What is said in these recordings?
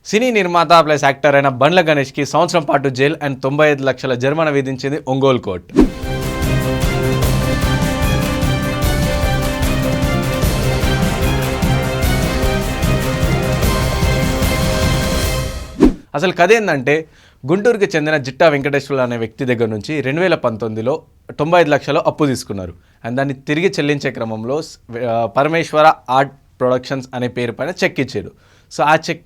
సినీ నిర్మాత plus actor అయిన బండ్ల గణేష్కి సంవత్సరం పాటు జైలు అండ్ 95 లక్షల జరిమానా విధించింది ఒంగోలు కోర్టు. అసలు కథ ఏంటంటే, గుంటూరుకి చెందిన జిట్టా వెంకటేశ్వర్లు అనే వ్యక్తి దగ్గర నుంచి 2019లో 95 లక్షలు అప్పు తీసుకున్నారు. అండ్ దాన్ని తిరిగి చెల్లించే క్రమంలో పరమేశ్వర ఆర్ట్ ప్రొడక్షన్స్ అనే పేరు పైన చెక్ ఇచ్చారు. సో ఆ చెక్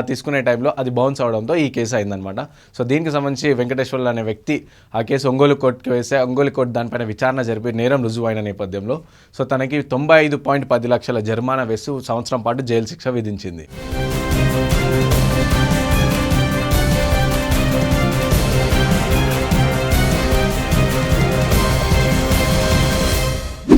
తీసుకునే టైంలో అది బౌన్స్ అవడంతో ఈ కేసు అయిందనమాట. సో దీనికి సంబంధించి వెంకటేశ్వర్లు అనే వ్యక్తి ఆ కేసు ఒంగోలు కోర్టుకి వేస్తే ఒంగోలు కోర్టు దానిపైన విచారణ జరిపి నేరం రుజువు అయిన నేపథ్యంలో సో తనకి 95.10 లక్షల జరిమానా వేస్తూ సంవత్సరం పాటు జైలు శిక్ష విధించింది.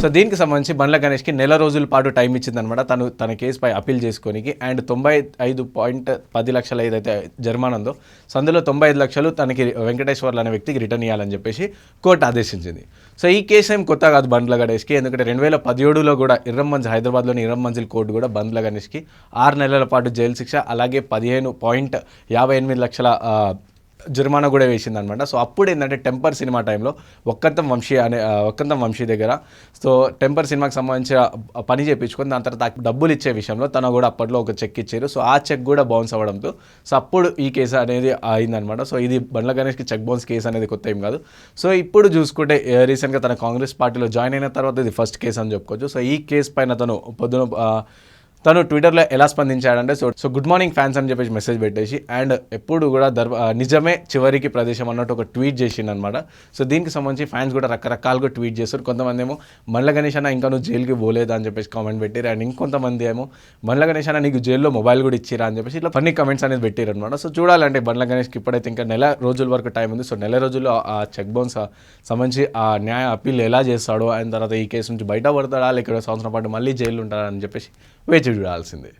సో దీనికి సంబంధించి బండ్ల గణేష్కి నెల రోజుల పాటు టైం ఇచ్చిందనమాట తన కేసుపై అప్పీల్ చేసుకోనికి. అండ్ 95.10 లక్షలు ఏదైతే జరిమానా ఉందో సో అందులో 95 లక్షలు తనకి వెంకటేశ్వర్లు అనే వ్యక్తికి రిటర్న్ ఇవ్వాలని చెప్పేసి కోర్టు ఆదేశించింది. సో ఈ కేసు ఏం కొత్త కాదు బండ్ల గణేష్కి, ఎందుకంటే 2017లో కూడా హైదరాబాద్లోని ఇర్రం మంజిల్ కోర్టు కూడా బండ్ల గణేష్కి 6 నెలల పాటు జైలు శిక్ష అలాగే 15.58 లక్షల జరిమానా కూడా వేసిందనమాట. సో అప్పుడు ఏంటంటే టెంపర్ సినిమా టైంలో ఒక్కంతం వంశీ దగ్గర సో టెంపర్ సినిమాకి సంబంధించిన పని చేయించుకొని దాని తర్వాత డబ్బులు ఇచ్చే విషయంలో తను కూడా అప్పట్లో ఒక చెక్ ఇచ్చారు. సో ఆ చెక్ కూడా బౌన్స్ అవ్వడంతో సో అప్పుడు ఈ కేసు అనేది అయిందనమాట. సో ఇది బండ్ల గణేష్కి చెక్ బౌన్స్ కేసు అనేది కొత్త ఏం కాదు. సో ఇప్పుడు చూసుకుంటే రీసెంట్గా తన కాంగ్రెస్ పార్టీలో జాయిన్ అయిన తర్వాత ఇది ఫస్ట్ కేసు అని చెప్పుకోవచ్చు. సో ఈ కేసు పైన తను ట్విట్టర్లో ఎలా స్పందించాడంటే సో గుడ్ మార్నింగ్ ఫ్యాన్స్ అని చెప్పేసి మెసేజ్ పెట్టేసి అండ్ ఎప్పుడు కూడా నిజమే చివరికి ప్రదేశం అన్నట్టు ఒక ట్వీట్ చేసిండనమాట. సో దీనికి సంబంధించి ఫ్యాన్స్ కూడా రకరకాలుగా ట్వీట్ చేస్తారు. కొంతమంది ఏమో బండ్ల గణేష్ అన్న ఇంకా నువ్వు జైలుకి పోలేదా అని చెప్పేసి కామెంట్ పెట్టారు. అండ్ ఇంకొంతమంది ఏమో బండ్ల గణేష్ అన్న నీకు జైల్లో మొబైల్ కూడా ఇచ్చిరా అని చెప్పేసి ఇట్లా ఫన్నీ కమెంట్స్ అనేది పెట్టారు అనమాట. సో చూడాలంటే బండ్ల గణేష్కి ఇప్పుడైతే ఇంకా నెల రోజుల వరకు టైం ఉంది. సో నెల రోజుల్లో ఆ చెక్ బౌన్స్ సంబంధించి ఆ న్యాయ అప్పీల్ ఎలా చేస్తాడో ఆయన తర్వాత ఈ కేసు నుంచి బయట పడతాడా లేక సంవత్సరం పాటు మళ్ళీ జైలు ఉంటాడా అని చెప్పేసి వేచి చూడాల్సిందే.